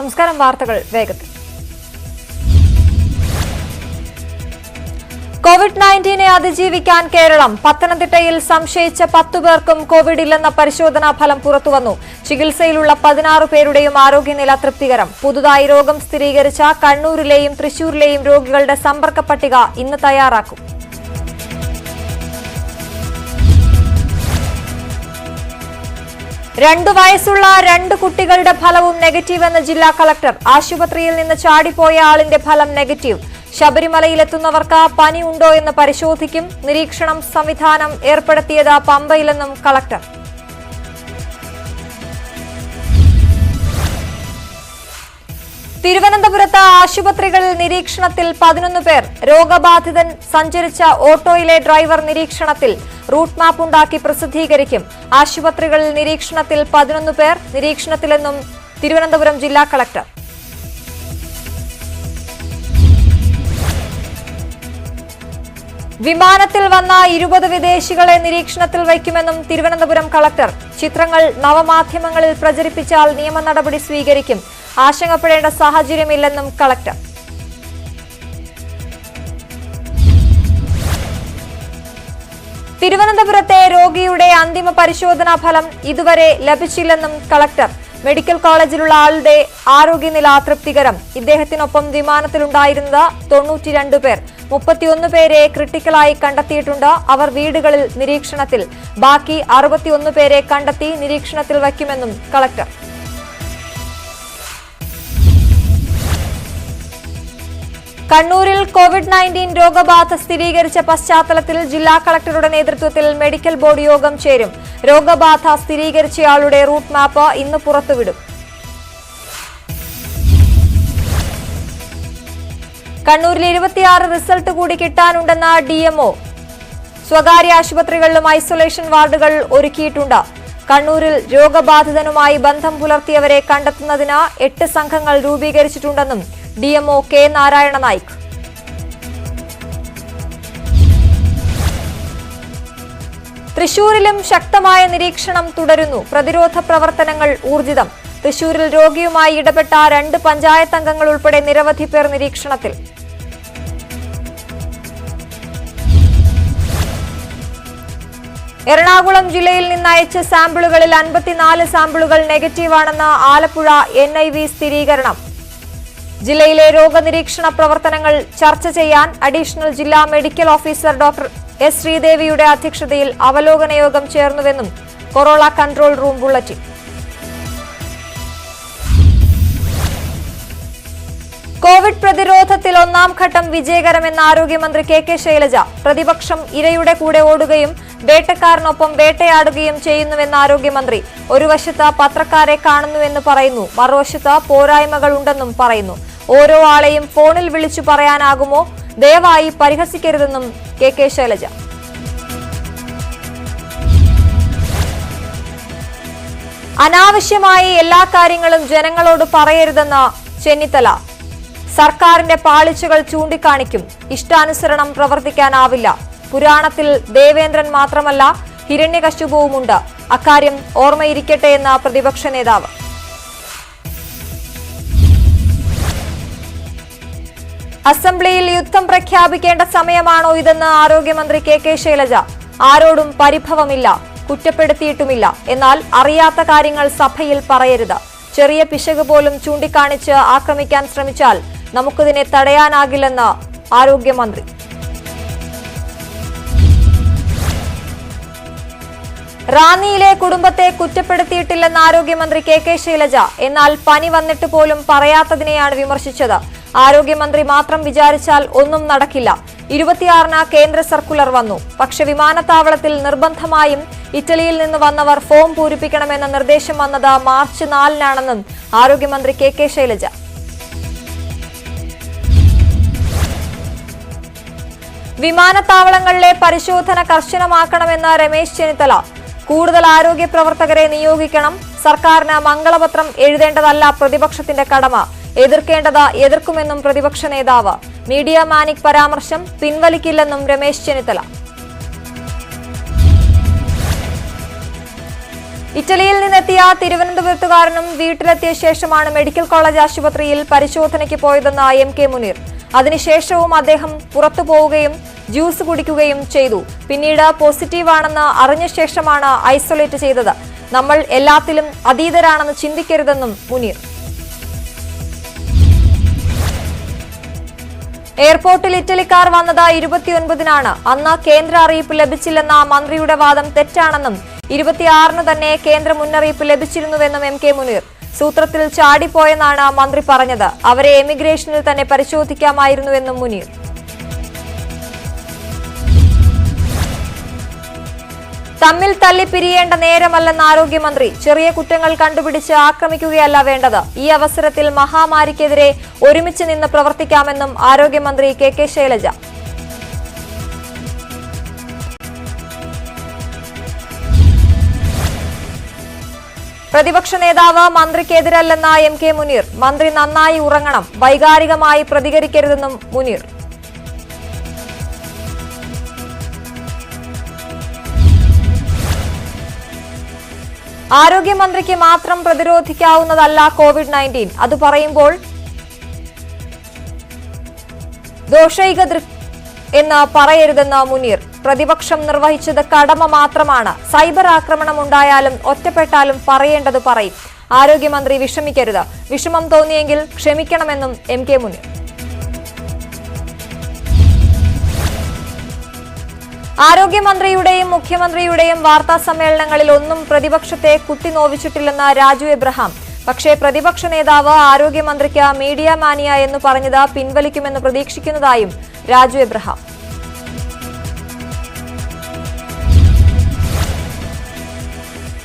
നമസ്കാരം. വാർത്തകൾ വേഗത്തിൽ. കോവിഡ്-19 അതിജീവിക്കാൻ കേരളം. പത്തനംതിട്ടയിൽ സംശയിച്ച 10 പേർക്കും കോവിഡ് ഇല്ലെന്ന പരിശോധനാ ഫലം പുറത്തുവന്നു. ചികിത്സയിലുള്ള 16 പേരുടെയും ആരോഗ്യനില തൃപ്തികരം. പുതുതായി രോഗം സ്ഥിരീകരിച്ച കണ്ണൂരിലെയും തൃശൂരിലെയും രോഗികളുടെ സമ്പർക്ക പട്ടിക ഇന്ന് തയ്യാറാക്കും. രണ്ടു വയസ്സുള്ള 2 കുട്ടികളുടെ ഫലവും നെഗറ്റീവെന്ന് ജില്ലാ കളക്ടർ. ആശുപത്രിയിൽ നിന്ന് ചാടിപ്പോയ ആളിന്റെ ഫലം നെഗറ്റീവ്. ശബരിമലയിലെത്തുന്നവർക്ക് പനി ഉണ്ടോ എന്ന് പരിശോധിക്കും. നിരീക്ഷണം സംവിധാനം ഏർപ്പെടുത്തിയത് പമ്പയിലെന്നും കളക്ടർ. തിരുവനന്തപുരത്ത് ആശുപത്രികളിൽ നിരീക്ഷണത്തിൽ 11 പേർ. രോഗബാധിതൻ സഞ്ചരിച്ച ഓട്ടോയിലെ ഡ്രൈവർ നിരീക്ഷണത്തിൽ. റൂട്ട് മാപ്പ് ഉണ്ടാക്കി പ്രസിദ്ധീകരിക്കും. ആശുപത്രികളിൽ നിരീക്ഷണത്തിൽ 11 പേർ. നിരീക്ഷണത്തിലെന്നും തിരുവനന്തപുരം ജില്ലാ കളക്ടർ. വിമാനത്തിൽ വന്ന 20 വിദേശികളെ നിരീക്ഷണത്തിൽ വയ്ക്കുമെന്നും തിരുവനന്തപുരം കളക്ടർ. ചിത്രങ്ങൾ നവമാധ്യമങ്ങളിൽ പ്രചരിപ്പിച്ചാൽ നിയമ നടപടി സ്വീകരിക്കും. ആശങ്കപ്പെടേണ്ട സാഹചര്യമില്ലെന്നും കളക്ടർ. തിരുവനന്തപുരത്തെ രോഗിയുടെ അന്തിമ പരിശോധനാ ഫലം ഇതുവരെ ലഭിച്ചില്ലെന്നും കളക്ടർ. മെഡിക്കൽ കോളേജിലുള്ള ആളുടെ ആരോഗ്യനില തൃപ്തികരം. ഇദ്ദേഹത്തിനൊപ്പം വിമാനത്തിലുണ്ടായിരുന്നത് 92 പേർ. 31 പേരെ ക്രിട്ടിക്കലായി കണ്ടെത്തിയിട്ടുണ്ട്. അവർ വീടുകളിൽ നിരീക്ഷണത്തിൽ. ബാക്കി 61 പേരെ കണ്ടെത്തി നിരീക്ഷണത്തിൽ വയ്ക്കുമെന്നും കളക്ടർ. കണ്ണൂരിൽ കോവിഡ്-19 രോഗബാധ സ്ഥിരീകരിച്ച പശ്ചാത്തലത്തിൽ ജില്ലാ കളക്ടറുടെ നേതൃത്വത്തിൽ മെഡിക്കൽ ബോർഡ് യോഗം ചേരും. രോഗബാധ സ്ഥിരീകരിച്ചയാളുടെ റൂട്ട് മാപ്പ് ഇന്ന് പുറത്തുവിടും. കണ്ണൂരിൽ 26 റിസൾട്ട് കൂടി കിട്ടാനുണ്ടെന്ന DMO. സ്വകാര്യ ആശുപത്രികളിലും ഐസൊലേഷൻ വാർഡുകൾ ഒരുക്കിയിട്ടുണ്ട്. കണ്ണൂരിൽ രോഗബാധിതനുമായി ബന്ധം പുലർത്തിയവരെ കണ്ടെത്തുന്നതിന് 8 സംഘങ്ങൾ രൂപീകരിച്ചിട്ടുണ്ടെന്നും DMO K. നാരായണ നായിക്. തൃശൂരിലും ശക്തമായ നിരീക്ഷണം തുടരുന്നു. പ്രതിരോധ പ്രവർത്തനങ്ങൾ ഊർജിതം. തൃശൂരിൽ രോഗിയുമായി ഇടപെട്ട 2 പഞ്ചായത്ത് അംഗങ്ങൾ ഉൾപ്പെടെ നിരവധി പേർ നിരീക്ഷണത്തിൽ. എറണാകുളം ജില്ലയിൽ നിന്ന് അയച്ച സാമ്പിളുകളിൽ 54 സാമ്പിളുകൾ നെഗറ്റീവാണെന്ന് ആലപ്പുഴ NIV സ്ഥിരീകരണം. ജില്ലയിലെ രോഗനിരീക്ഷണ പ്രവർത്തനങ്ങൾ ചർച്ച ചെയ്യാൻ അഡീഷണൽ ജില്ലാ മെഡിക്കൽ ഓഫീസർ ഡോക്ടർ S. ശ്രീദേവിയുടെ അധ്യക്ഷതയിൽ അവലോകന യോഗം ചേർന്നുവെന്നും corona control room bulletin. Covid പ്രതിരോധത്തിൽ 1ാം ഘട്ടം വിജയകരമെന്ന് ആരോഗ്യമന്ത്രി KK ശൈലജ. പ്രതിപക്ഷം ഇരയുടെ കൂടെ ഓടുകയും വേട്ടക്കാരനൊപ്പം വേട്ടയാടുകയും ചെയ്യുന്നുവെന്ന് ആരോഗ്യമന്ത്രി. ഒരു വശത്ത് പത്രക്കാരെ കാണുന്നുവെന്ന് പറയുന്നു, മറുവശത്ത് പോരായ്മകൾ ഉണ്ടെന്നും പറയുന്നു. ഓരോ ആളെയും ഫോണിൽ വിളിച്ചു പറയാനാകുമോ? ദയവായി പരിഹസിക്കരുതെന്നും KK ശൈലജ. അനാവശ്യമായി എല്ലാ കാര്യങ്ങളും ജനങ്ങളോട് പറയരുതെന്ന് ചെന്നിത്തല. സർക്കാരിന്റെ പാളിച്ചകൾ ചൂണ്ടിക്കാണിക്കും. ഇഷ്ടാനുസരണം പ്രവർത്തിക്കാനാവില്ല. പുരാണത്തിൽ ദേവേന്ദ്രൻ മാത്രമല്ല ഹിരണ്യകശിപുവുമുണ്ട്. അക്കാര്യം ഓർമ്മയിരിക്കട്ടെ എന്ന പ്രതിപക്ഷ നേതാവ്. അസംബ്ലിയിൽ യുദ്ധം പ്രഖ്യാപിക്കേണ്ട സമയമാണോ ഇതെന്ന് ആരോഗ്യമന്ത്രി KK ശൈലജ. ആരോടും പരിഭവമില്ല, കുറ്റപ്പെടുത്തിയിട്ടുമില്ല. എന്നാൽ അറിയാത്ത കാര്യങ്ങൾ സഭയിൽ പറയരുത്. ചെറിയ പിശക് പോലും ചൂണ്ടിക്കാണിച്ച് ആക്രമിക്കാൻ ശ്രമിച്ചാൽ നമുക്കിതിനെ തടയാനാകില്ലെന്ന് ആരോഗ്യമന്ത്രി. റാന്നിയിലെ കുടുംബത്തെ കുറ്റപ്പെടുത്തിയിട്ടില്ലെന്ന് ആരോഗ്യമന്ത്രി KK ശൈലജ. എന്നാൽ പനി വന്നിട്ട് പോലും പറയാത്തതിനെയാണ് വിമർശിച്ചത്. ആരോഗ്യമന്ത്രി മാത്രം വിചാരിച്ചാൽ ഒന്നും നടക്കില്ല. 26-ന് കേന്ദ്ര സർക്കുലർ വന്നു. പക്ഷെ വിമാനത്താവളത്തിൽ നിർബന്ധമായും ഇറ്റലിയിൽ നിന്ന് വന്നവർ ഫോം പൂരിപ്പിക്കണമെന്ന നിർദ്ദേശം വന്നത് മാർച്ച് 4-നാണെന്നും ആരോഗ്യമന്ത്രി KK ശൈലജ. വിമാനത്താവളങ്ങളിലെ പരിശോധന കർശനമാക്കണമെന്ന് രമേശ് ചെന്നിത്തല. കൂടുതൽ ആരോഗ്യ പ്രവർത്തകരെ നിയോഗിക്കണം. സർക്കാരിന് മംഗളപത്രം എഴുതേണ്ടതല്ല പ്രതിപക്ഷത്തിന്റെ കടമ. എതിർക്കേണ്ടത് എതിർക്കുമെന്നും പ്രതിപക്ഷ നേതാവ്. മീഡിയ മാനിക് പരാമർശം പിൻവലിക്കില്ലെന്നും രമേശ് ചെന്നിത്തല. ഇറ്റലിയിൽ നിന്നെത്തിയ തിരുവനന്തപുരത്തുകാരനും വീട്ടിലെത്തിയ ശേഷമാണ് മെഡിക്കൽ കോളേജ് ആശുപത്രിയിൽ പരിശോധനയ്ക്ക് പോയതെന്ന് എം കെ മുനീർ. അതിനുശേഷവും അദ്ദേഹം പുറത്തു പോവുകയും ജ്യൂസ് കുടിക്കുകയും ചെയ്തു. പിന്നീട് പോസിറ്റീവാണെന്ന് അറിഞ്ഞ ശേഷമാണ് ഐസൊലേറ്റ് ചെയ്തത്. നമ്മൾ എല്ലാത്തിലും അതീതരാണെന്ന് ചിന്തിക്കരുതെന്നും മുനീർ. എയർപോർട്ടിൽ ഇറ്റലിക്കാർ വന്നത് 29-നാണ്. അന്ന് കേന്ദ്ര അറിയിപ്പ് ലഭിച്ചില്ലെന്ന മന്ത്രിയുടെ വാദം തെറ്റാണെന്നും 26-ന് തന്നെ കേന്ദ്ര മുന്നറിയിപ്പ് ലഭിച്ചിരുന്നുവെന്നും എം കെ മുനീർ. സൂത്രത്തിൽ ചാടിപ്പോയെന്നാണ് മന്ത്രി പറഞ്ഞത്. അവരെ എമിഗ്രേഷനിൽ തന്നെ പരിശോധിക്കാമായിരുന്നുവെന്നും മുനീർ. തമ്മിൽ തല്ലിപ്പിരിയേണ്ട നേരമല്ലെന്ന് ആരോഗ്യമന്ത്രി. ചെറിയ കുറ്റങ്ങൾ കണ്ടുപിടിച്ച് ആക്രമിക്കുകയല്ല വേണ്ടത്. ഈ അവസരത്തിൽ മഹാമാരിക്കെതിരെ ഒരുമിച്ച് നിന്ന് പ്രവർത്തിക്കാമെന്നും ആരോഗ്യമന്ത്രി കെ ശൈലജ. പ്രതിപക്ഷ നേതാവ് മന്ത്രിക്കെതിരല്ലെന്ന എം കെ മുനീർ. മന്ത്രി നന്നായി ഉറങ്ങണം, വൈകാരികമായി പ്രതികരിക്കരുതെന്നും മുനീർ. ആരോഗ്യമന്ത്രിക്ക് മാത്രം പ്രതിരോധിക്കാവുന്നതല്ല കോവിഡ്-19. അത് പറയുമ്പോൾ ദോഷൈകദൃക് എന്ന് പറയരുതെന്ന് മുനീർ. പ്രതിപക്ഷം നിർവഹിച്ചത് കടമ മാത്രമാണ്. സൈബർ ആക്രമണം ഉണ്ടായാലും ഒറ്റപ്പെട്ടാലും പറയേണ്ടത് പറയും. ആരോഗ്യമന്ത്രി വിഷമിക്കരുത്. വിഷമം തോന്നിയെങ്കിൽ ക്ഷമിക്കണമെന്നും എം കെ മുനീർ. ആരോഗ്യമന്ത്രിയുടെയും മുഖ്യമന്ത്രിയുടെയും വാർത്താ സമ്മേളനങ്ങളിൽ ഒന്നും പ്രതിപക്ഷത്തെ കുത്തിനോവിച്ചിട്ടില്ലെന്ന് രാജു എബ്രഹാം. പക്ഷേ പ്രതിപക്ഷ നേതാവ് ആരോഗ്യമന്ത്രിക്ക് മീഡിയ മാനിയ എന്ന് പറഞ്ഞത് പിൻവലിക്കുമെന്ന് പ്രതീക്ഷിക്കുന്നതായും രാജു എബ്രഹാം.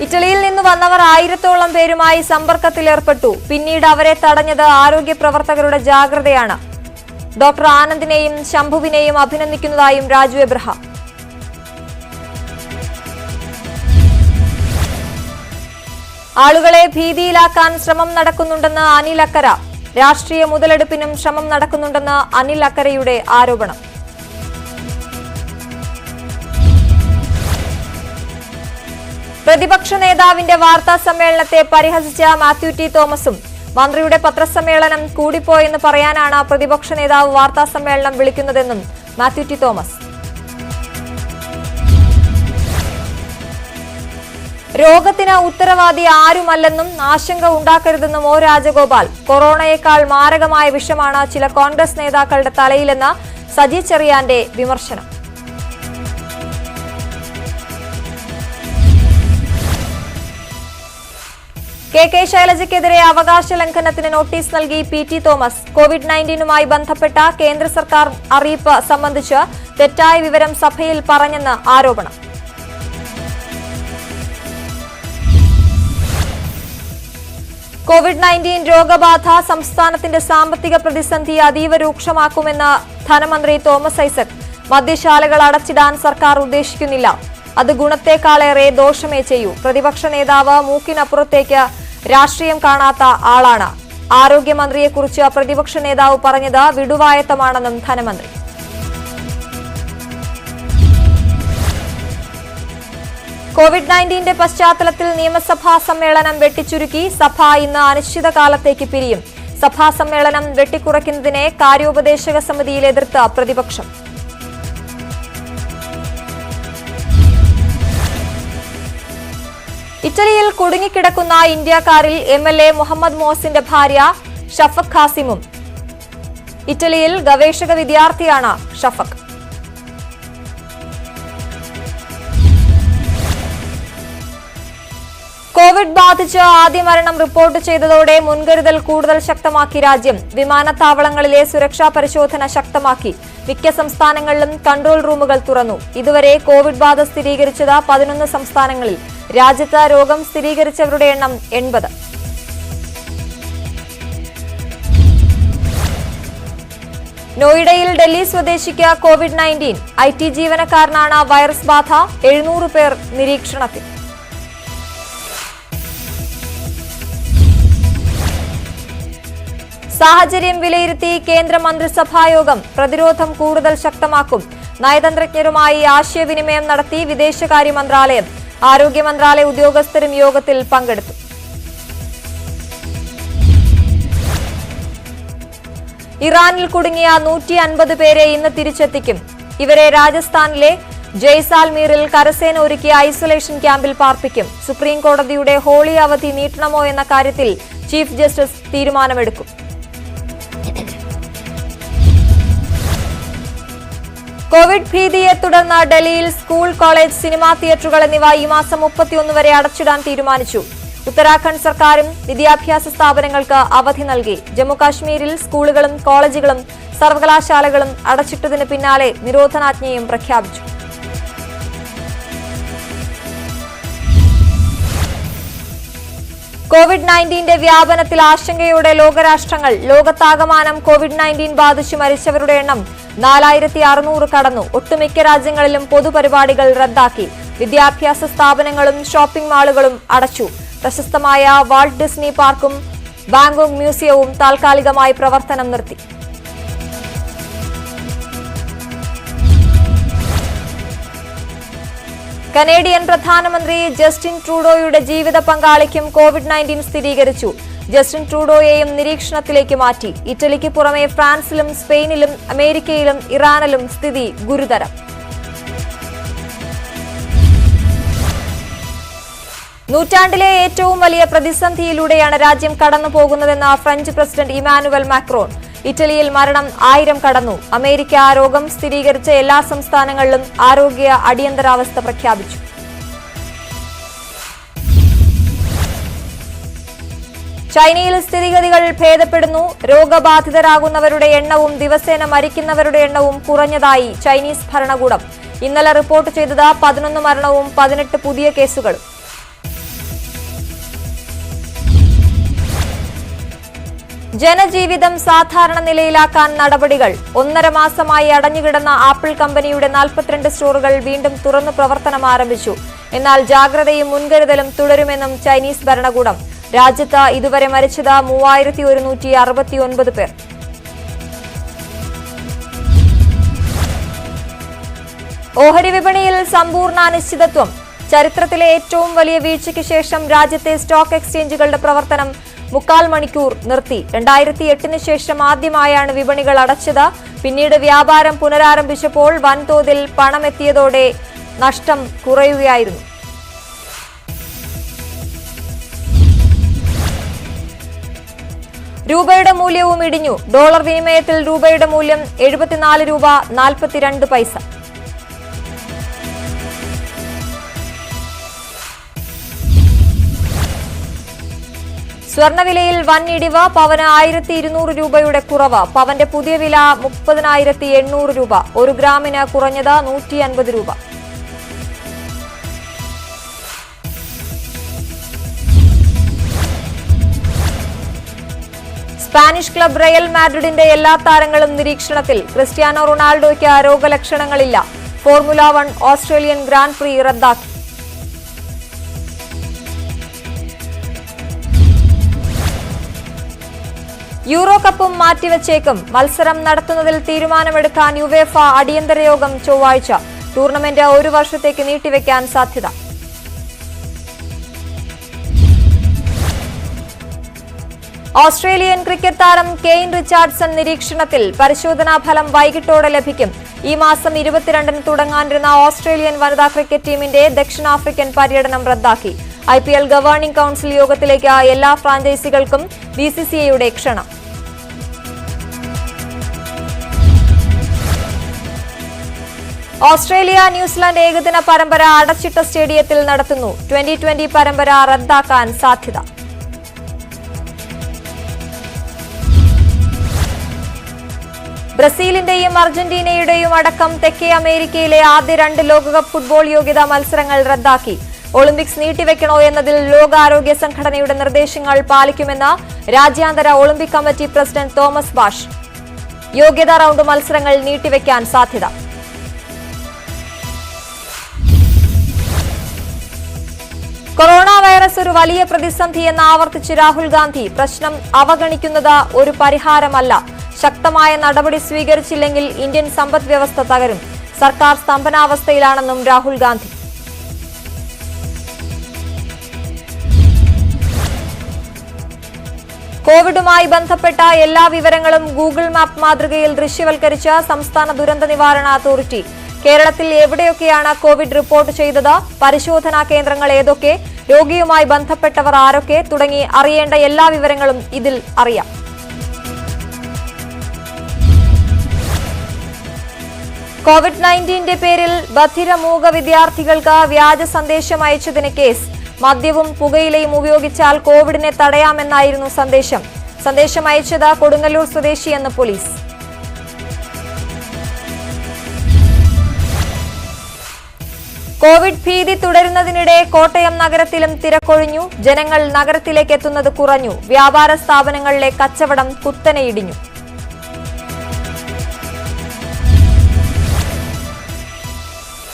ഇറ്റലിയിൽ നിന്ന് വന്നവർ 1000-ഓളം പേരുമായി സമ്പർക്കത്തിലേർപ്പെട്ടു. പിന്നീട് അവരെ തടഞ്ഞത് ആരോഗ്യ പ്രവർത്തകരുടെ ജാഗ്രതയാണ്. ഡോക്ടർ ആനന്ദിനെയും ശംഭുവിനെയും അഭിനന്ദിക്കുന്നതായും രാജു എബ്രഹാം. ആളുകളെ ഭീതിയിലാക്കാൻ ശ്രമം നടക്കുന്നുണ്ടെന്ന് അനിൽ അക്കര. രാഷ്ട്രീയ മുതലെടുപ്പിനും ശ്രമം നടക്കുന്നുണ്ടെന്ന് അനിൽ അക്കരയുടെ ആരോപണം. പ്രതിപക്ഷ നേതാവിന്റെ വാർത്താ സമ്മേളനത്തെ പരിഹസിച്ച മാത്യു ടി തോമസും. മന്ത്രിയുടെ പത്രസമ്മേളനം കൂടിപ്പോയെന്ന് പറയാനാണ് പ്രതിപക്ഷ നേതാവ് വാർത്താ സമ്മേളനം വിളിക്കുന്നതെന്നും മാത്യു ടി തോമസ്. രോഗത്തിന് ഉത്തരവാദി ആരുമല്ലെന്നും ആശങ്ക ഉണ്ടാക്കരുതെന്നും ഒ രാജഗോപാൽ. കൊറോണയേക്കാൾ മാരകമായ വിഷമാണ് ചില കോൺഗ്രസ് നേതാക്കളുടെ തലയിലെന്ന് സജി ചെറിയാന്റെ വിമർശനം. കെ ശൈലജയ്ക്കെതിരെ അവകാശ ലംഘനത്തിന് നോട്ടീസ് നൽകി പി.ടി. തോമസ്. കോവിഡ്-19നുമായി ബന്ധപ്പെട്ട കേന്ദ്ര സർക്കാർ അറിയിപ്പ് സംബന്ധിച്ച് തെറ്റായ വിവരം സഭയിൽ പറഞ്ഞെന്ന് ആരോപണം. കോവിഡ്-19 രോഗബാധ സംസ്ഥാനത്തിന്റെ സാമ്പത്തിക പ്രതിസന്ധി അതീവ രൂക്ഷമാക്കുമെന്ന് ധനമന്ത്രി തോമസ് ഐസക്. മദ്യശാലകൾ അടച്ചിടാൻ സർക്കാർ ഉദ്ദേശിക്കുന്നില്ല. അത് ഗുണത്തെക്കാളേറെ ദോഷമേ ചെയ്യൂ. പ്രതിപക്ഷ നേതാവ് മൂക്കിനപ്പുറത്തേക്ക് രാഷ്ട്രീയം കാണാത്ത ആളാണ്. ആരോഗ്യമന്ത്രിയെക്കുറിച്ച് പ്രതിപക്ഷ നേതാവ് പറഞ്ഞത് വിടുവായത്തമാണെന്നും ധനമന്ത്രി. കോവിഡ്-19ന്റെ പശ്ചാത്തലത്തിൽ നിയമസഭാ സമ്മേളനം വെട്ടിച്ചുരുക്കി. സഭ ഇന്ന് അനിശ്ചിതകാലത്തേക്ക് പിരിയും. സഭാ സമ്മേളനം വെട്ടിക്കുറയ്ക്കുന്നതിനെ കാര്യോപദേശക സമിതിയിൽ എതിർത്ത പ്രതിപക്ഷം. ഇറ്റലിയിൽ കുടുങ്ങിക്കിടക്കുന്ന ഇന്ത്യക്കാരിൽ MLA മുഹമ്മദ് മോസിന്റെ ഭാര്യ ഷഫഖ് ഖാസിമും. ഇറ്റലിയിൽ ഗവേഷക വിദ്യാർത്ഥിയാണ് ഷഫഖ്. കോവിഡ് ബാധിച്ച് ആദ്യ മരണം റിപ്പോർട്ട് ചെയ്തതോടെ മുൻകരുതൽ കൂടുതൽ ശക്തമാക്കി രാജ്യം. വിമാനത്താവളങ്ങളിലെ സുരക്ഷാ പരിശോധന ശക്തമാക്കി. മിക്ക സംസ്ഥാനങ്ങളിലും കൺട്രോൾ റൂമുകൾ തുറന്നു. ഇതുവരെ കോവിഡ് ബാധ സ്ഥിരീകരിച്ചത് 11 സംസ്ഥാനങ്ങളിൽ. രാജ്യത്ത് രോഗം സ്ഥിരീകരിച്ചവരുടെ എണ്ണം 80. നോയിഡയിൽ ഡൽഹി സ്വദേശിക്ക് കോവിഡ്-19. IT ജീവനക്കാരനാണ് വൈറസ് ബാധ. 700 പേർ നിരീക്ഷണത്തിൽ. സാഹചര്യം വിലയിരുത്തി കേന്ദ്ര മന്ത്രിസഭായോഗം. പ്രതിരോധം കൂടുതൽ ശക്തമാക്കും. നയതന്ത്രജ്ഞരുമായി ആശയവിനിമയം നടത്തി വിദേശകാര്യ മന്ത്രാലയം. ആരോഗ്യ മന്ത്രാലയ ഉദ്യോഗസ്ഥരും യോഗത്തിൽ പങ്കെടുത്തു. ഇറാനിൽ കുടുങ്ങിയ 150 പേരെ ഇന്ന് തിരിച്ചെത്തിക്കും. ഇവരെ രാജസ്ഥാനിലെ ജയ്സാൽമീറിൽ കരസേന ഒരുക്കിയ ഐസൊലേഷൻ ക്യാമ്പിൽ പാർപ്പിക്കും. സുപ്രീം കോടതിയുടെ ഹോളി അവധി നീട്ടണമോ എന്ന കാര്യത്തിൽ ചീഫ് ജസ്റ്റിസ് തീരുമാനമെടുക്കും. കോവിഡ് ഭീതിയെ തുടർന്ന് ഡൽഹിയിൽ സ്കൂൾ, കോളേജ്, സിനിമാ തിയേറ്ററുകൾ എന്നിവ ഈ മാസം 31 വരെ അടച്ചിടാൻ തീരുമാനിച്ചു. ഉത്തരാഖണ്ഡ് സർക്കാരും വിദ്യാഭ്യാസ സ്ഥാപനങ്ങൾക്ക് അവധി നൽകി. ജമ്മുകാശ്മീരിൽ സ്കൂളുകളും കോളേജുകളും സർവകലാശാലകളും അടച്ചിട്ടതിന് പിന്നാലെ നിരോധനാജ്ഞയും പ്രഖ്യാപിച്ചു. കോവിഡ്-19 വ്യാപനത്തിൽ ആശങ്കയോടെ ലോകരാഷ്ട്രങ്ങൾ. ലോകത്താകമാനം കോവിഡ്-19 ബാധിച്ചു മരിച്ചവരുടെ എണ്ണം 4600 കടന്നു. ഒട്ടുമിക്ക രാജ്യങ്ങളിലും പൊതുപരിപാടികൾ റദ്ദാക്കി. വിദ്യാഭ്യാസ സ്ഥാപനങ്ങളും ഷോപ്പിംഗ് മാളുകളും അടച്ചു. പ്രശസ്തമായ വാൾട്ട് ഡിസ്നി പാർക്കും ബാങ്കോക്ക് മ്യൂസിയവും താൽക്കാലികമായി പ്രവർത്തനം നിർത്തി. കനേഡിയൻ പ്രധാനമന്ത്രി ജസ്റ്റിൻ ട്രൂഡോയുടെ ജീവിത പങ്കാളിക്കും കോവിഡ്-19 സ്ഥിരീകരിച്ചു. ജസ്റ്റിൻ ട്രൂഡോയെയും നിരീക്ഷണത്തിലേക്ക് മാറ്റി. ഇറ്റലിക്ക് പുറമെ ഫ്രാൻസിലും സ്പെയിനിലും അമേരിക്കയിലും ഇറാനിലും സ്ഥിതി ഗുരുതരം. നൂറ്റാണ്ടിലെ ഏറ്റവും വലിയ പ്രതിസന്ധിയിലൂടെയാണ് രാജ്യം കടന്നുപോകുന്നതെന്ന് ഫ്രഞ്ച് പ്രസിഡന്റ് ഇമാനുവൽ മാക്രോൺ. ഇറ്റലിയിൽ മരണം 1000 കടന്നു. അമേരിക്ക രോഗം സ്ഥിരീകരിച്ച എല്ലാ സംസ്ഥാനങ്ങളിലും ആരോഗ്യ അടിയന്തരാവസ്ഥ പ്രഖ്യാപിച്ചു. ചൈനയിൽ സ്ഥിതിഗതികൾ ഭേദപ്പെടുന്നു. രോഗബാധിതരാകുന്നവരുടെ എണ്ണവും ദിവസേന മരിക്കുന്നവരുടെ എണ്ണവും കുറഞ്ഞതായി ചൈനീസ് ഭരണകൂടം. ഇന്നലെ റിപ്പോർട്ട് ചെയ്തത് 11 മരണവും 18 പുതിയ കേസുകളും. ജനജീവിതം സാധാരണ നിലയിലാക്കാൻ നടപടികൾ. 1.5 മാസമായി അടഞ്ഞുകിടന്ന ആപ്പിൾ കമ്പനിയുടെ 42 സ്റ്റോറുകൾ വീണ്ടും തുറന്നു പ്രവർത്തനം ആരംഭിച്ചു. എന്നാൽ ജാഗ്രതയും മുൻകരുതലും തുടരുമെന്നും ചൈനീസ് ഭരണകൂടം. രാജ്യത്ത് ഇതുവരെ മരിച്ചത് 3169 പേർ. ഓഹരി വിപണിയിൽ സമ്പൂർണ്ണ അനിശ്ചിതത്വം. ചരിത്രത്തിലെ ഏറ്റവും വലിയ വീഴ്ചയ്ക്ക് ശേഷം രാജ്യത്തെ സ്റ്റോക്ക് എക്സ്ചേഞ്ചുകളുടെ പ്രവർത്തനം 3/4 മണിക്കൂർ നിർത്തി. 2008 ശേഷം ആദ്യമായാണ് വിപണികൾ അടച്ചത്. പിന്നീട് വ്യാപാരം പുനരാരംഭിച്ചപ്പോൾ വൻതോതിൽ പണമെത്തിയതോടെ നഷ്ടം കുറയുകയായിരുന്നു. രൂപയുടെ മൂല്യവും ഇടിഞ്ഞു. ഡോളർ വിനിമയത്തിൽ രൂപയുടെ മൂല്യം 74 രൂപ 42 പൈസ. സ്വർണവിലയിൽ വൻ ഇടിവ്. പവന് 1200 രൂപയുടെ കുറവ്. പവന്റെ പുതിയ വില 30,800 രൂപ. 1 ഗ്രാമിന് കുറഞ്ഞത് 150 രൂപ. സ്പാനിഷ് ക്ലബ് റയൽ മാഡ്രിഡിന്റെ എല്ലാ താരങ്ങളും നിരീക്ഷണത്തിൽ. ക്രിസ്ത്യാനോ റൊണാൾഡോയ്ക്ക് രോഗലക്ഷണങ്ങളില്ല. ഫോർമുല 1 ഓസ്ട്രേലിയൻ ഗ്രാൻഡ് പ്രീ റദ്ദാക്കി. യൂറോ കപ്പും മാറ്റിവച്ചേക്കും. മത്സരം നടത്തുന്നതിൽ തീരുമാനമെടുക്കാൻ യുവേഫ അടിയന്തര യോഗം ചൊവ്വാഴ്ച. ടൂർണമെന്റ് 1 വർഷത്തേക്ക് നീട്ടിവെക്കാൻ സാധ്യത. ഓസ്ട്രേലിയൻ ക്രിക്കറ്റ് താരം കെയ്ൻ റിച്ചാർഡ്സൺ നിരീക്ഷണത്തിൽ. പരിശോധനാ ഫലം വൈകിട്ടോടെ ലഭിക്കും. ഈ മാസം 22-ന് തുടങ്ങാനിരുന്ന ഓസ്ട്രേലിയൻ വനിതാ ക്രിക്കറ്റ് ടീമിന്റെ ദക്ഷിണാഫ്രിക്കൻ പര്യടനം റദ്ദാക്കി. IPL ഗവേണിംഗ് കൌൺസിൽ യോഗത്തിലേക്ക് എല്ലാ ഫ്രാഞ്ചൈസികൾക്കും BCCIയുടെ ക്ഷണം. ഓസ്ട്രേലിയ ന്യൂസിലാൻഡ് ഏകദിന പരമ്പര അടച്ചിട്ട സ്റ്റേഡിയത്തിൽ നടത്തുന്നു. 2020 പരമ്പര റദ്ദാക്കാൻ സാധ്യത. ബ്രസീലിന്റെയും അർജന്റീനയുടെയും അടക്കം തെക്കേ അമേരിക്കയിലെ ആദ്യ 2 ലോകകപ്പ് ഫുട്ബോൾ യോഗ്യതാ മത്സരങ്ങൾ റദ്ദാക്കി. ഒളിമ്പിക്സ് നീട്ടിവെക്കണോ എന്നതിൽ ലോകാരോഗ്യ സംഘടനയുടെ നിർദ്ദേശങ്ങൾ പാലിക്കുമെന്ന് രാജ്യാന്തര Olympic committee president Thomas bash. യോഗ്യതാ റൗണ്ട് മത്സരങ്ങൾ നീട്ടിവെക്കാൻ സാധ്യത. കൊറോണ വൈറസ് ഒരു വലിയ പ്രതിസന്ധിയെന്ന് ആവർത്തിച്ച് രാഹുൽ ഗാന്ധി. പ്രശ്നം അവഗണിക്കുന്നത് ഒരു പരിഹാരമല്ല. ശക്തമായ നടപടി സ്വീകരിച്ചില്ലെങ്കിൽ ഇന്ത്യൻ സമ്പദ് വ്യവസ്ഥ തകരും. സർക്കാർ സ്തംഭനാവസ്ഥയിലാണെന്നും രാഹുൽ ഗാന്ധി. കോവിഡുമായി ബന്ധപ്പെട്ട എല്ലാ വിവരങ്ങളും ഗൂഗിൾ മാപ്പ് മാതൃകയിൽ ദൃശ്യവൽക്കരിച്ച സംസ്ഥാന ദുരന്ത നിവാരണ അതോറിറ്റി. കേരളത്തിൽ എവിടെയൊക്കെയാണ് കോവിഡ് റിപ്പോർട്ട് ചെയ്തത്, പരിശോധനാ കേന്ദ്രങ്ങൾ ഏതൊക്കെ, രോഗിയുമായി ബന്ധപ്പെട്ടവർ ആരൊക്കെ തുടങ്ങി അറിയേണ്ട എല്ലാ വിവരങ്ങളും ഇതിൽ അറിയാം. കോവിഡ്-19 പേരിൽ ബധിര മൂക വിദ്യാർത്ഥികൾക്ക് വ്യാജ സന്ദേശം അയച്ചതിന് കേസ്. മദ്യവും പുകയിലയും ഉപയോഗിച്ചാൽ കോവിഡിനെ തടയാമെന്നായിരുന്നു സന്ദേശം. സന്ദേശം അയച്ചത് കൊടുങ്ങല്ലൂർ സ്വദേശിയെന്ന് പോലീസ്. കോവിഡ് ഭീതി തുടരുന്നതിനിടെ കോട്ടയം നഗരത്തിലും തിരക്കൊഴിഞ്ഞു. ജനങ്ങൾ നഗരത്തിലേക്ക് എത്തുന്നത് കുറഞ്ഞു. വ്യാപാര സ്ഥാപനങ്ങളിലെ കച്ചവടം കുത്തനെ ഇടിഞ്ഞു.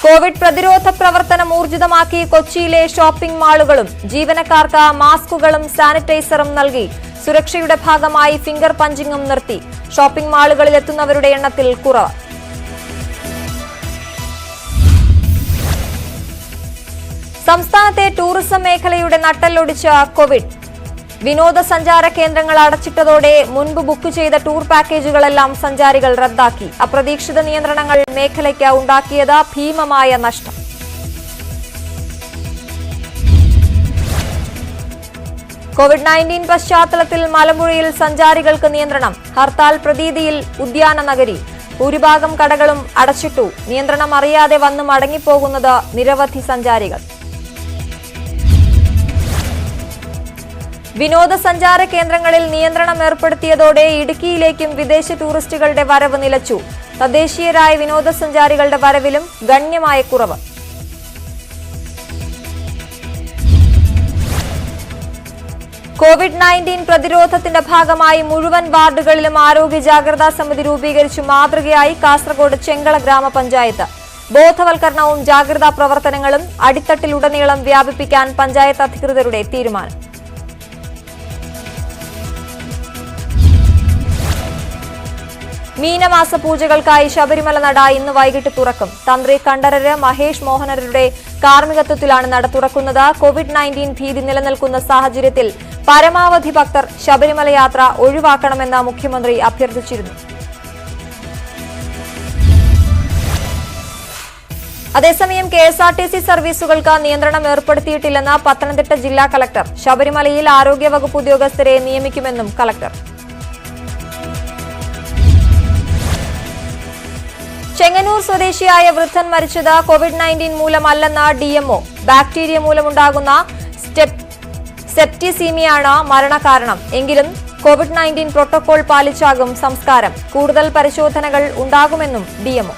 കോവിഡ് പ്രതിരോധ പ്രവർത്തനം ഊർജിതമാക്കി കൊച്ചിയിലെ ഷോപ്പിംഗ് മാളുകളും. ജീവനക്കാർക്ക് മാസ്കുകളും സാനിറ്റൈസറും നൽകി. സുരക്ഷയുടെ ഭാഗമായി ഫിംഗർ പഞ്ചിങ്ങും നിർത്തി. ഷോപ്പിംഗ് മാളുകളിൽ എത്തുന്നവരുടെ എണ്ണത്തിൽ കുറവ്. സംസ്ഥാനത്തെ ടൂറിസം മേഖലയുടെ നട്ടെല്ലൊടിച്ച കോവിഡ്. വിനോദസഞ്ചാര കേന്ദ്രങ്ങൾ അടച്ചിട്ടതോടെ മുൻപ് ബുക്ക് ചെയ്ത ടൂർ പാക്കേജുകളെല്ലാം സഞ്ചാരികൾ റദ്ദാക്കി. അപ്രതീക്ഷിത നിയന്ത്രണങ്ങൾ മേഖലയ്ക്ക് ഉണ്ടാക്കിയത് ഭീമമായ നഷ്ടം. കോവിഡ്-19 പശ്ചാത്തലത്തിൽ മലമ്പുഴയിൽ സഞ്ചാരികൾക്ക് നിയന്ത്രണം. ഹർത്താൽ പ്രതീതിയിൽ ഉദ്യാന നഗരി. ഭൂരിഭാഗം കടകളും അടച്ചിട്ടു. നിയന്ത്രണം അറിയാതെ വന്ന് മടങ്ങിപ്പോകുന്നത് നിരവധി സഞ്ചാരികൾ. വിനോദസഞ്ചാര കേന്ദ്രങ്ങളിൽ നിയന്ത്രണം ഏർപ്പെടുത്തിയതോടെ ഇടുക്കിയിലേക്കും വിദേശ ടൂറിസ്റ്റുകളുടെ വരവ് നിലച്ചു. തദ്ദേശീയരായ വിനോദസഞ്ചാരികളുടെ വരവിലും ഗണ്യമായ കുറവ്. കോവിഡ്-19 പ്രതിരോധത്തിന്റെ ഭാഗമായി മുഴുവൻ വാർഡുകളിലും ആരോഗ്യ ജാഗ്രതാ സമിതി രൂപീകരിച്ചു മാതൃകയായി കാസർഗോഡ് ചെങ്കള ഗ്രാമപഞ്ചായത്ത്. ബോധവൽക്കരണവും ജാഗ്രതാ പ്രവർത്തനങ്ങളും അടിത്തട്ടിലുടനീളം വ്യാപിപ്പിക്കാൻ പഞ്ചായത്ത് അധികൃതരുടെ തീരുമാനം. മീനമാസ പൂജകൾക്കായി ശബരിമല നട ഇന്ന് വൈകിട്ട് തുറക്കും. തന്ത്രി കണ്ഠരര് മഹേഷ് മോഹനരുടെ കാർമ്മികത്വത്തിലാണ് നട തുറക്കുന്നത്. കോവിഡ്-19 ഭീതി നിലനിൽക്കുന്ന സാഹചര്യത്തിൽ പരമാവധി ഭക്തർ ശബരിമല യാത്ര ഒഴിവാക്കണമെന്ന് മുഖ്യമന്ത്രി അഭ്യർത്ഥിച്ചിരുന്നു. അതേസമയം KSRTC സർവീസുകൾക്ക് നിയന്ത്രണം ഏർപ്പെടുത്തിയിട്ടില്ലെന്ന് പത്തനംതിട്ട ജില്ലാ കളക്ടർ. ശബരിമലയിൽ ആരോഗ്യവകുപ്പ് ഉദ്യോഗസ്ഥരെ നിയമിക്കുമെന്നും കളക്ടർ. ചെങ്ങന്നൂർ സ്വദേശിയായ വൃദ്ധൻ മരിച്ചത് കോവിഡ്-19 മൂലമല്ലെന്ന് DMO. ബാക്ടീരിയ മൂലമുണ്ടാകുന്ന സെപ്റ്റിസീമിയാണ് മരണകാരണം. എങ്കിലും കോവിഡ്-19 പ്രോട്ടോകോൾ പാലിച്ചാകും സംസ്കാരം. കൂടുതൽ പരിശോധനകൾ ഉണ്ടാകുമെന്നും DMO.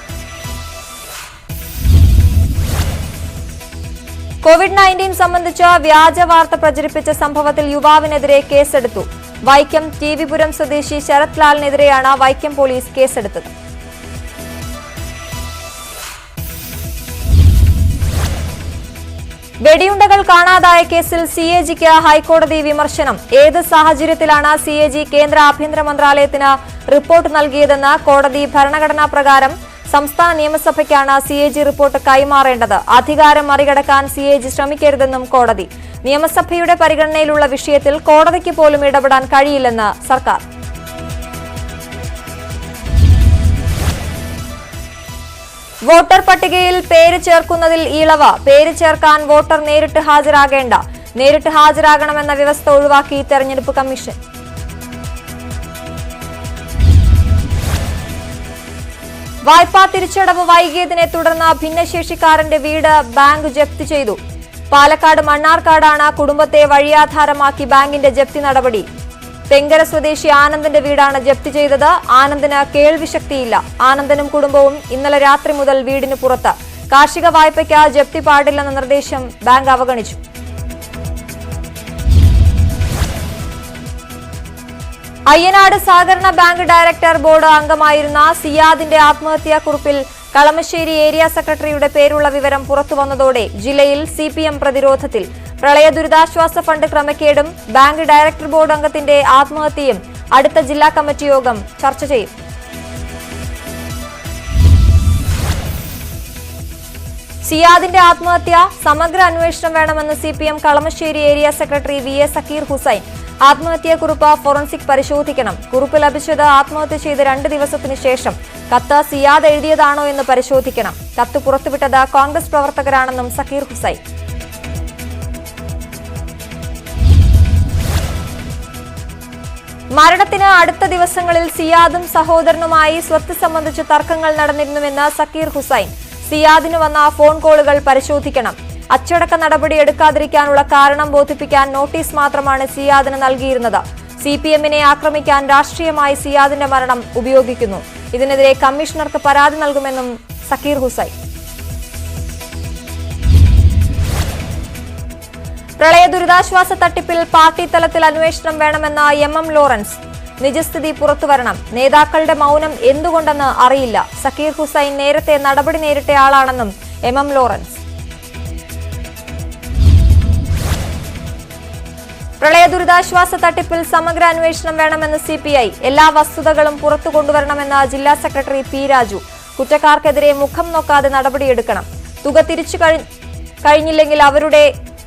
കോവിഡ്-19 സംബന്ധിച്ച വ്യാജ വാർത്ത പ്രചരിപ്പിച്ച സംഭവത്തിൽ യുവാവിനെതിരെ കേസെടുത്തു. വൈക്കം ടിവിപുരം സ്വദേശി ശരത് ലാലിനെതിരെയാണ് വൈക്കം പോലീസ് കേസെടുത്തത്. വെടിയുണ്ടകൾ കാണാതായ കേസിൽ CAGക്ക് ഹൈക്കോടതി വിമർശനം. ഏത് സാഹചര്യത്തിലാണ് CAG കേന്ദ്ര ആഭ്യന്തര മന്ത്രാലയത്തിന് റിപ്പോർട്ട് നൽകിയതെന്ന് കോടതി. ഭരണഘടനാ പ്രകാരം സംസ്ഥാന നിയമസഭയ്ക്കാണ് CAG റിപ്പോർട്ട് കൈമാറേണ്ടത്. അധികാരം മറികടക്കാൻ CAG ശ്രമിക്കരുതെന്നും കോടതി. നിയമസഭയുടെ പരിഗണനയിലുള്ള വിഷയത്തിൽ കോടതിക്ക് പോലും ഇടപെടാൻ കഴിയില്ലെന്ന് സർക്കാർ. വോട്ടർ പട്ടികയിൽ പേര് ചേർക്കുന്നതിൽ ഇളവ്. പേര് ചേർക്കാൻ വോട്ടർ നേരിട്ട് ഹാജരാകേണ്ട. നേരിട്ട് ഹാജരാകണമെന്ന വ്യവസ്ഥ ഒഴിവാക്കി തെരഞ്ഞെടുപ്പ് കമ്മീഷൻ. വായ്പാ തിരിച്ചടവ് വൈകിയതിനെ തുടർന്ന് ഭിന്നശേഷിക്കാരന്റെ വീട് ബാങ്ക് ജപ്തി ചെയ്തു. പാലക്കാട് മണ്ണാർക്കാടാണ് കുടുംബത്തെ വഴിയാധാരമാക്കി ബാങ്കിന്റെ ജപ്തി നടപടി. തെങ്കര സ്വദേശി ആനന്ദിന്റെ വീടാണ് ജപ്തി ചെയ്തത്. ആനന്ദിന് കേൾവിശക്തിയില്ല. ആനന്ദനും കുടുംബവും ഇന്നലെ രാത്രി മുതൽ വീടിന് പുറത്ത്. കാർഷിക വായ്പയ്ക്ക് ജപ്തി പാടില്ലെന്ന നിർദ്ദേശം ബാങ്ക് അവഗണിച്ചു. അയ്യനാട് സഹകരണ ബാങ്ക് ഡയറക്ടർ ബോർഡ് അംഗമായിരുന്ന സിയാദിന്റെ ആത്മഹത്യാക്കുറിപ്പിൽ കളമശ്ശേരി ഏരിയ സെക്രട്ടറിയുടെ പേരുള്ള വിവരം പുറത്തുവന്നതോടെ ജില്ലയിൽ CPM പ്രതിരോധത്തിൽ. പ്രളയ ദുരിതാശ്വാസ ഫണ്ട് ക്രമക്കേടും ബാങ്ക് ഡയറക്ടർ ബോർഡ് അംഗത്തിന്റെ ആത്മഹത്യയും അടുത്ത ജില്ലാ കമ്മിറ്റി യോഗം ചർച്ച ചെയ്യും. സിയാദിന്റെ ആത്മഹത്യ സമഗ്ര അന്വേഷണം വേണമെന്ന് CPM Kalamassery area secretary VA Zakir Hussain. ആത്മഹത്യാക്കുറിപ്പ് ഫോറൻസിക് പരിശോധിക്കണം. കുറിപ്പ് ലഭിച്ചത് ആത്മഹത്യ ചെയ്ത് 2 ദിവസത്തിന് ശേഷം കത്ത് സിയാദ് എഴുതിയതാണോ എന്ന് പരിശോധിക്കണം. കത്ത് പുറത്തുവിട്ടത് കോൺഗ്രസ് പ്രവർത്തകരാണെന്നും സക്കീർ ഹുസൈൻ. മരണത്തിന് അടുത്ത ദിവസങ്ങളിൽ സിയാദും സഹോദരനുമായി സ്വത്ത് സംബന്ധിച്ച് തർക്കങ്ങൾ നടന്നിരുന്നുവെന്ന് സക്കീർ ഹുസൈൻ. സിയാദിന് വന്ന ഫോൺ കോളുകൾ പരിശോധിക്കണം. അച്ചടക്ക നടപടി എടുക്കാതിരിക്കാനുള്ള കാരണം ബോധിപ്പിക്കാൻ നോട്ടീസ് മാത്രമാണ് സിയാദിന് നൽകിയിരുന്നത്. സിപിഎമ്മിനെ ആക്രമിക്കാൻ രാഷ്ട്രീയമായി സിയാദിന്റെ മരണം ഉപയോഗിക്കുന്നു. ഇതിനെതിരെ കമ്മീഷണർക്ക് പരാതി നൽകുമെന്നും സക്കീർ ഹുസൈൻ. പ്രളയ ദുരിതാശ്വാസ തട്ടിപ്പിൽ പാർട്ടി തലത്തിൽ അന്വേഷണം വേണമെന്ന എം ലോറൻസ്. നിജസ്ഥിതി പുറത്തുവരണം. നേതാക്കളുടെ മൗനം എന്തുകൊണ്ടെന്ന് അറിയില്ല. സക്കീർ ഹുസൈൻ നേരത്തെ നടപടി നേരിട്ടയാളാണെന്നും എം ലോറൻസ്. പ്രളയ ദുരിതാശ്വാസ തട്ടിപ്പിൽ സമഗ്ര അന്വേഷണം വേണമെന്ന് CPI. എല്ലാ വസ്തുതകളും പുറത്തു കൊണ്ടുവരണമെന്ന് ജില്ലാ സെക്രട്ടറി P. രാജു. കുറ്റക്കാർക്കെതിരെ മുഖം നോക്കാതെ നടപടിയെടുക്കണം. തുക തിരിച്ചു കഴിഞ്ഞില്ലെങ്കിൽ അവരുടെ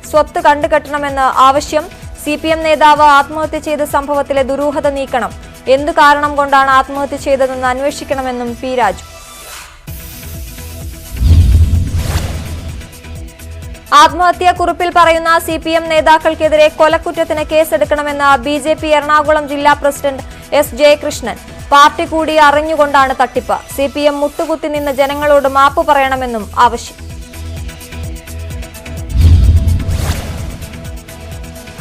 സ്വത്ത് കണ്ടുകെട്ടണമെന്ന് ആവശ്യം. CPM നേതാവ് ആത്മഹത്യ ചെയ്ത സംഭവത്തിലെ ദുരൂഹത നീക്കണം. എന്തു കാരണം കൊണ്ടാണ് ആത്മഹത്യ ചെയ്തതെന്ന് അന്വേഷിക്കണമെന്നും P. രാജു. ആത്മഹത്യാക്കുറിപ്പിൽ പറയുന്ന CPM നേതാക്കൾക്കെതിരെ കൊലക്കുറ്റത്തിന് കേസെടുക്കണമെന്ന് BJP എറണാകുളം ജില്ലാ പ്രസിഡന്റ് S. ജയകൃഷ്ണൻ. പാർട്ടി കൂടി അറിഞ്ഞുകൊണ്ടാണ് തട്ടിപ്പ്. CPM മുട്ടുകുത്തി നിന്ന് ജനങ്ങളോട് മാപ്പ് പറയണമെന്നും ആവശ്യം.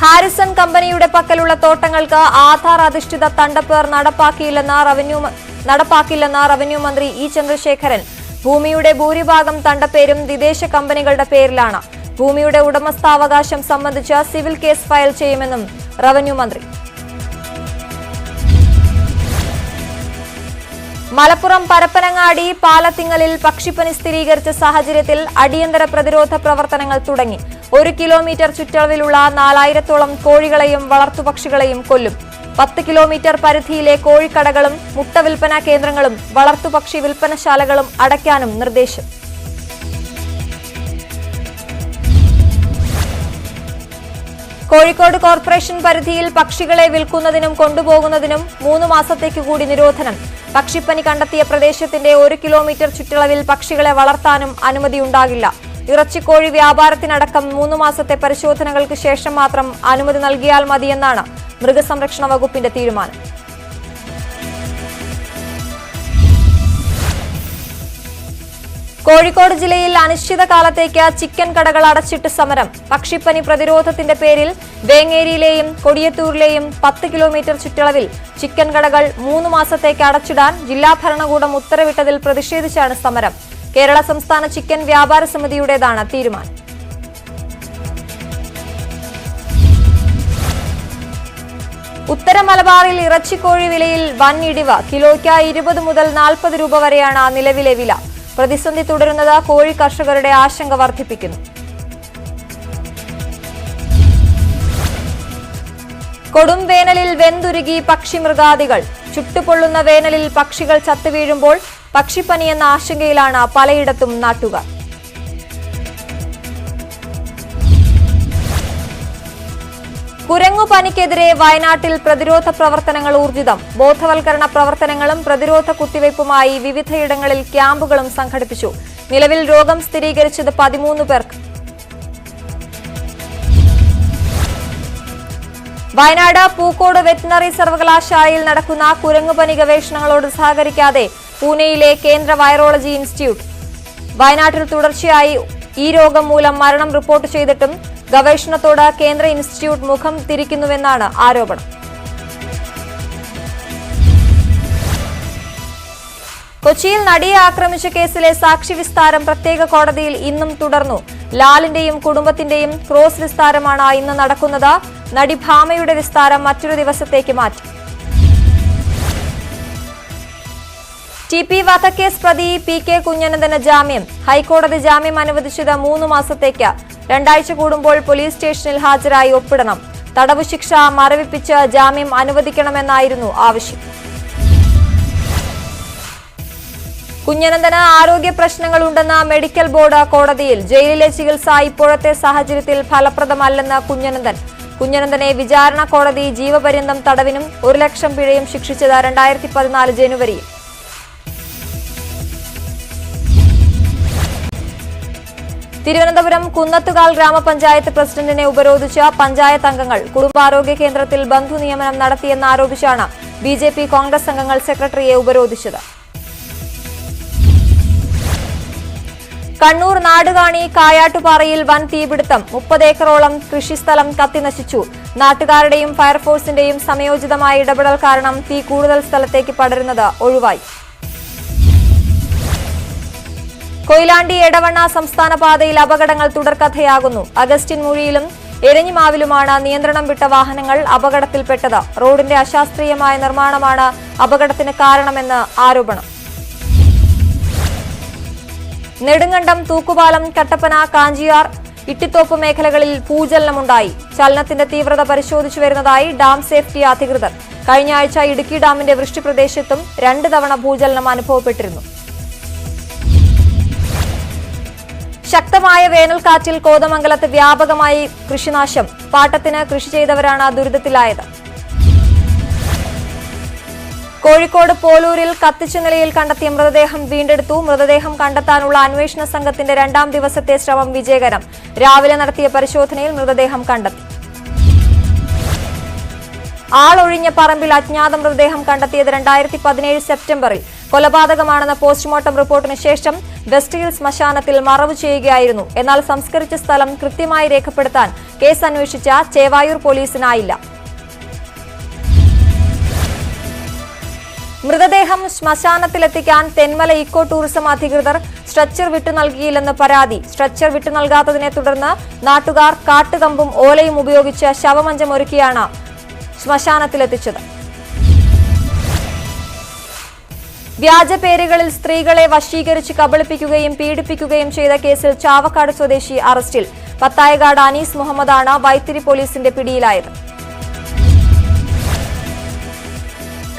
ഹാരിസൺ കമ്പനിയുടെ പക്കലുള്ള തോട്ടങ്ങൾക്ക് ആധാർ അധിഷ്ഠിത തണ്ടപ്പേർ നടപ്പാക്കില്ലെന്ന് റവന്യൂ മന്ത്രി E. ചന്ദ്രശേഖരൻ. ഭൂമിയുടെ ഭൂരിഭാഗം തണ്ടപ്പേരും വിദേശ കമ്പനികളുടെ പേരിലാണ്. ഭൂമിയുടെ ഉടമസ്ഥാവകാശം സംബന്ധിച്ച് സിവിൽ കേസ് ഫയൽ ചെയ്യുമെന്നും റവന്യൂ മന്ത്രി. മലപ്പുറം പരപ്പനങ്ങാടി പാലത്തിങ്ങലിൽ പക്ഷിപ്പനി സ്ഥിരീകരിച്ച സാഹചര്യത്തിൽ അടിയന്തര പ്രതിരോധ പ്രവർത്തനങ്ങൾ തുടങ്ങി. 1 കിലോമീറ്റർ ചുറ്റളവിലുള്ള 4000-ഓളം കോഴികളെയും വളർത്തുപക്ഷികളെയും കൊല്ലും. 10 കിലോമീറ്റർ പരിധിയിലെ കോഴിക്കടകളും മുട്ട വിൽപ്പനാ കേന്ദ്രങ്ങളും വളർത്തുപക്ഷി വിൽപ്പനശാലകളും അടയ്ക്കാനും നിർദ്ദേശം. കോഴിക്കോട് കോർപ്പറേഷൻ പരിധിയിൽ പക്ഷികളെ വിൽക്കുന്നതിനും കൊണ്ടുപോകുന്നതിനും 3 മാസത്തേക്ക് കൂടി നിരോധനം. പക്ഷിപ്പനി കണ്ടെത്തിയ പ്രദേശത്തിന്റെ 1 കിലോമീറ്റർ ചുറ്റളവിൽ പക്ഷികളെ വളർത്താനും അനുമതിയുണ്ടാകില്ല. ഇറച്ചിക്കോഴി വ്യാപാരത്തിനടക്കം 3 മാസത്തെ പരിശോധനകൾക്ക് ശേഷം മാത്രം അനുമതി നൽകിയാൽ മതിയെന്നാണ് മൃഗസംരക്ഷണ വകുപ്പിന്റെ തീരുമാനം. കോഴിക്കോട് ജില്ലയിൽ അനിശ്ചിതകാലത്തേക്ക് ചിക്കൻ കടകൾ അടച്ചിട്ട് സമരം. പക്ഷിപ്പനി പ്രതിരോധത്തിന്റെ പേരിൽ വേങ്ങേരിയിലെയും കൊടിയത്തൂരിലെയും 10 കിലോമീറ്റർ ചുറ്റളവിൽ ചിക്കൻ കടകൾ 3 മാസത്തേക്ക് അടച്ചിടാൻ ജില്ലാ ഭരണകൂടം ഉത്തരവിട്ടതിൽ പ്രതിഷേധിച്ചാണ് സമരം. കേരള സംസ്ഥാന ചിക്കൻ വ്യാപാര സമിതിയുടേതാണ് തീരുമാനം. ഉത്തര മലബാറിൽ ഇറച്ചിക്കോഴി വിലയിൽ വൻ ഇടിവ്. കിലോയ്ക്ക് 20 മുതൽ 40 രൂപ വരെയാണ് നിലവിലെ വില. പ്രതിസന്ധി തുടരുന്നത് കോഴി കർഷകരുടെ ആശങ്ക വർദ്ധിപ്പിക്കുന്നു. കൊടും വേനലിൽ വെന്തുരുകി പക്ഷിമൃഗാദികൾ. ചുട്ടുപൊള്ളുന്ന വേനലിൽ പക്ഷികൾ ചത്തുവീഴുമ്പോൾ പക്ഷിപ്പനിയെന്ന ആശങ്കയിലാണ് പലയിടത്തും നാട്ടുകാർ. കുരങ്ങുപനിക്കെതിരെ വയനാട്ടിൽ പ്രതിരോധ പ്രവർത്തനങ്ങൾ ഊർജിതം. ബോധവൽക്കരണ പ്രവർത്തനങ്ങളും പ്രതിരോധ കുത്തിവയ്പുമായി വിവിധയിടങ്ങളിൽ ക്യാമ്പുകളും സംഘടിപ്പിച്ചു. നിലവിൽ രോഗം സ്ഥിരീകരിച്ചത് 13 പേർക്ക്. വയനാട് പൂക്കോട് വെറ്റിനറി സർവകലാശാലയിൽ നടക്കുന്ന കുരങ്ങുപനി ഗവേഷണങ്ങളോട് സഹകരിക്കാതെ പൂനെയിലെ കേന്ദ്ര വൈറോളജി ഇൻസ്റ്റിറ്റ്യൂട്ട്. വയനാട്ടിൽ തുടർച്ചയായി ഈ രോഗം മൂലം മരണം റിപ്പോർട്ട് ചെയ്തിട്ടും ഗവേഷണത്തോട് കേന്ദ്ര ഇൻസ്റ്റിറ്റ്യൂട്ട് മുഖം തിരിക്കുന്നുവെന്നാണ് ആരോപണം. കൊച്ചിയിൽ നടിയെ ആക്രമിച്ച കേസിലെ സാക്ഷി വിസ്താരം പ്രത്യേക കോടതിയിൽ ഇന്നും തുടർന്നു. ലാലിന്റെയും കുടുംബത്തിന്റെയും ക്രോസ് വിസ്താരമാണ് ഇന്ന് നടക്കുന്നത്. നടി ഭാമയുടെ വിസ്താരം മറ്റൊരു ദിവസത്തേക്ക് മാറ്റി. TP വധക്കേസ് പ്രതി PK കുഞ്ഞനന്ദന് ജാമ്യം. ഹൈക്കോടതി ജാമ്യം അനുവദിച്ചത് 3 മാസത്തേക്ക്. 2 ആഴ്ച കൂടുമ്പോൾ പോലീസ് സ്റ്റേഷനിൽ ഹാജരായി ഒപ്പിടണം. തടവു ശിക്ഷ മരവിപ്പിച്ച് ജാമ്യം അനുവദിക്കണമെന്നായിരുന്നു ആവശ്യം. കുഞ്ഞനന്ദന് ആരോഗ്യ പ്രശ്നങ്ങളുണ്ടെന്ന മെഡിക്കൽ ബോർഡ് കോടതിയിൽ. ജയിലിലെ ചികിത്സ ഇപ്പോഴത്തെ സാഹചര്യത്തിൽ ഫലപ്രദമല്ലെന്ന് കുഞ്ഞനന്ദൻ. കുഞ്ഞനന്തനെ വിചാരണ കോടതി ജീവപര്യന്തം തടവിനും 1 ലക്ഷം പിഴയും ശിക്ഷിച്ചത് 2014 ജനുവരിയിൽ. തിരുവനന്തപുരം കുന്നത്തുകാൽ ഗ്രാമപഞ്ചായത്ത് പ്രസിഡന്റിനെ ഉപരോധിച്ച പഞ്ചായത്ത് അംഗങ്ങൾ കുടുംബാരോഗ്യ കേന്ദ്രത്തിൽ ബന്ധു നിയമനം നടത്തിയെന്നാരോപിച്ചാണ് ബിജെപി കോൺഗ്രസ് അംഗങ്ങൾ സെക്രട്ടറിയെ ഉപരോധിച്ചത്. കണ്ണൂർ നാടുകാണി കായാട്ടുപാറയിൽ വൻ തീപിടുത്തം. 30 ഏക്കറോളം കൃഷിസ്ഥലം കത്തിനശിച്ചു. നാട്ടുകാരുടെയും ഫയർഫോഴ്സിന്റെയും സമയോചിതമായ ഇടപെടൽ കാരണം തീ കൂടുതൽ സ്ഥലത്തേക്ക് പടരുന്നത് ഒഴിവായി. കൊയിലാണ്ടി എടവണ്ണ സംസ്ഥാന പാതയിൽ അപകടങ്ങൾ തുടർക്കഥയാകുന്നു. അഗസ്റ്റിൻ മുഴിയിലും എരഞ്ഞിമാവിലുമാണ് നിയന്ത്രണം വിട്ട വാഹനങ്ങൾ അപകടത്തിൽപ്പെട്ടത്. റോഡിന്റെ അശാസ്ത്രീയമായ നിർമ്മാണമാണ് അപകടത്തിന് കാരണമെന്ന് ആരോപണം. നെടുങ്കണ്ടം തൂക്കുപാലം കട്ടപ്പന കാഞ്ചിയാർ ഇട്ടിത്തോപ്പ് മേഖലകളിൽ ഭൂചലനമുണ്ടായി. ചലനത്തിന്റെ തീവ്രത പരിശോധിച്ചു വരുന്നതായി ഡാം സേഫ്റ്റി അധികൃതർ. കഴിഞ്ഞ ആഴ്ച ഇടുക്കി ഡാമിന്റെ വൃഷ്ടിപ്രദേശത്തും 2 തവണ ഭൂചലനം അനുഭവപ്പെട്ടിരുന്നു. ശക്തമായ വേനൽക്കാറ്റിൽ കോതമംഗലത്ത് വ്യാപകമായി കൃഷിനാശം. പാട്ടത്തിന് കൃഷി ചെയ്തവരാണ് ദുരിതത്തിലായത്. കോഴിക്കോട് പോലൂരിൽ കത്തിച്ച നിലയിൽ കണ്ടെത്തിയ മൃതദേഹം വീണ്ടെടുത്തു. മൃതദേഹം കണ്ടെത്താനുള്ള അന്വേഷണ സംഘത്തിന്റെ 2ാം ദിവസത്തെ ശ്രമം വിജയകരം. രാവിലെ നടത്തിയ പരിശോധനയിൽ മൃതദേഹം കണ്ടെത്തി. ആളൊഴിഞ്ഞ പറമ്പിൽ അജ്ഞാത മൃതദേഹം കണ്ടെത്തിയത് 2017 സെപ്റ്റംബറിൽ. കൊലപാതകമാണെന്ന പോസ്റ്റ്മോർട്ടം റിപ്പോർട്ടിന് ശേഷം വെസ്റ്റ് ഹിൽ ശ്മശാനത്തിൽ മറവ് ചെയ്യുകയായിരുന്നു. എന്നാൽ സംസ്കരിച്ച സ്ഥലം കൃത്യമായി രേഖപ്പെടുത്താൻ കേസ് അന്വേഷിച്ച ചേവായൂർ പോലീസിനായില്ല. മൃതദേഹം ശ്മശാനത്തിലെത്തിക്കാൻ തെന്മല ഇക്കോ ടൂറിസം അധികൃതർ സ്ട്രെച്ചർ വിട്ടു നൽകിയില്ലെന്ന് പരാതി. സ്ട്രെച്ചർ വിട്ടു നൽകാത്തതിനെ തുടർന്ന് നാട്ടുകാർ കാട്ടുകമ്പും ഓലയും ഉപയോഗിച്ച് ശവമഞ്ചമൊരുക്കിയാണ് ശ്മശാനത്തിലെത്തിച്ചത്. വ്യാജ പേരുകളിൽ സ്ത്രീകളെ വശീകരിച്ച് കബളിപ്പിക്കുകയും പീഡിപ്പിക്കുകയും ചെയ്ത കേസിൽ ചാവക്കാട് സ്വദേശി അറസ്റ്റിൽ. പത്തായകാട് അനീസ് മുഹമ്മദാണ് വൈത്തിരി പോലീസിന്റെ പിടിയിലായത്.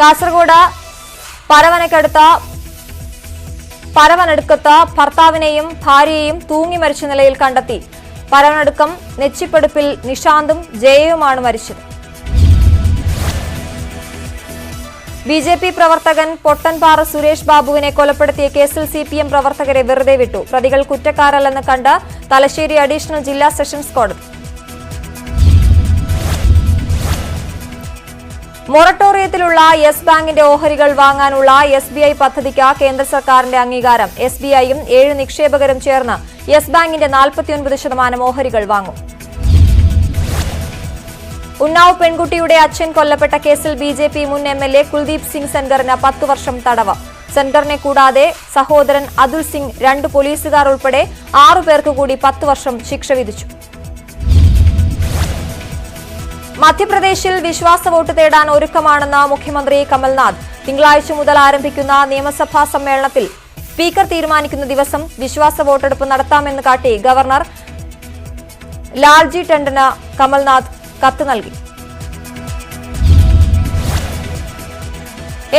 കാസർഗോഡ് പരവനടുക്കത്ത് ഭർത്താവിനെയും ഭാര്യയെയും തൂങ്ങി മരിച്ച നിലയിൽ കണ്ടെത്തി. പരവനടുക്കം നെച്ചിപ്പടുപ്പിൽ നിഷാന്തും ജയയുമാണ് മരിച്ചത്. ബിജെപി പ്രവർത്തകൻ പൊട്ടൻപാറ സുരേഷ് ബാബുവിനെ കൊലപ്പെടുത്തിയ കേസിൽ സിപിഎം പ്രവർത്തകരെ വെറുതെ വിട്ടു. പ്രതികൾ കുറ്റക്കാരല്ലെന്ന് കണ്ട് തലശ്ശേരി അഡീഷണൽ ജില്ലാ സെഷൻസ് കോടതി. മൊറട്ടോറിയത്തിലുള്ള യെസ് ബാങ്കിന്റെ ഓഹരികൾ വാങ്ങാനുള്ള SBI പദ്ധതിക്ക് കേന്ദ്ര സർക്കാരിന്റെ അംഗീകാരം. SBIയും 7 നിക്ഷേപകരും ചേർന്ന് യെസ് ബാങ്കിന്റെ 49% ഓഹരികൾ വാങ്ങും. ഉന്നാവ് പെൺകുട്ടിയുടെ അച്ഛൻ കൊല്ലപ്പെട്ട കേസിൽ ബിജെപി മുൻ MLA കുൽദീപ് സിംഗ് സെൻഗറിന് 10 വർഷം തടവ്. സെൻഗറിനെ കൂടാതെ സഹോദരൻ അതുൽ സിംഗ്, 2 പോലീസുകാർ ഉൾപ്പെടെ 6 പേർക്ക് കൂടി 10 വർഷം ശിക്ഷ വിധിച്ചു. മധ്യപ്രദേശിൽ വിശ്വാസ വോട്ട് തേടാൻ ഒരുക്കമാണെന്ന് മുഖ്യമന്ത്രി കമൽനാഥ്. തിങ്കളാഴ്ച മുതൽ ആരംഭിക്കുന്ന നിയമസഭാ സമ്മേളനത്തിൽ സ്പീക്കർ തീരുമാനിക്കുന്ന ദിവസം വിശ്വാസ വോട്ടെടുപ്പ് നടത്താമെന്ന് കാട്ടി ഗവർണർ ലാൽജി ടണ്ടന് കമൽനാഥ് കത്ത് നൽകി.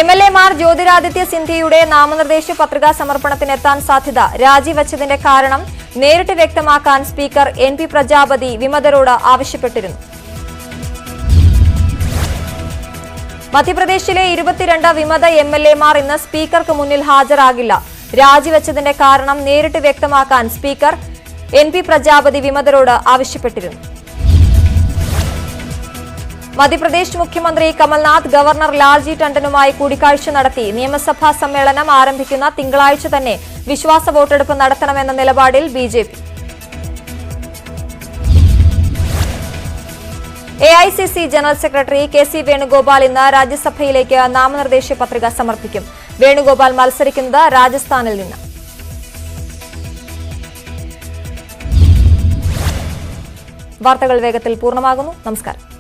MLA-മാർ ജ്യോതിരാദിത്യ സിന്ധ്യയുടെ നാമനിർദ്ദേശ പത്രികാ സമർപ്പണത്തിനെത്താൻ സാധ്യത. രാജിവച്ചതിന്റെ കാരണം നേരിട്ട് വ്യക്തമാക്കാൻ സ്പീക്കർ NP പ്രജാപതി വിമതരോട് ആവശ്യപ്പെട്ടിരുന്നു. മധ്യപ്രദേശിലെ 22 വിമത MLA-മാർ ഇന്ന് സ്പീക്കർക്ക് മുന്നിൽ ഹാജരാകില്ല. രാജിവച്ചതിന്റെ കാരണം നേരിട്ട് വ്യക്തമാക്കാൻ സ്പീക്കർ NP പ്രജാപതി വിമതരോട് ആവശ്യപ്പെട്ടിരുന്നു. മധ്യപ്രദേശ് മുഖ്യമന്ത്രി കമൽനാഥ് ഗവർണർ ലാൽജി ടണ്ടനുമായി കൂടിക്കാഴ്ച നടത്തി. നിയമസഭാ സമ്മേളനം ആരംഭിക്കുന്ന തിങ്കളാഴ്ച തന്നെ വിശ്വാസ വോട്ടെടുപ്പ് നടത്തണമെന്ന നിലപാടിൽ BJP. AICC general secretary KC Venugopal ഇന്ന് രാജ്യസഭയിലേക്ക് നാമനിർദ്ദേശ പത്രിക സമർപ്പിക്കും. വേണുഗോപാൽ മത്സരിക്കുന്നത് രാജസ്ഥാനിൽ നിന്ന്. വാർത്തകൾ വേഗത്തിൽ പൂർണ്ണമാകുന്നു. നമസ്കാരം.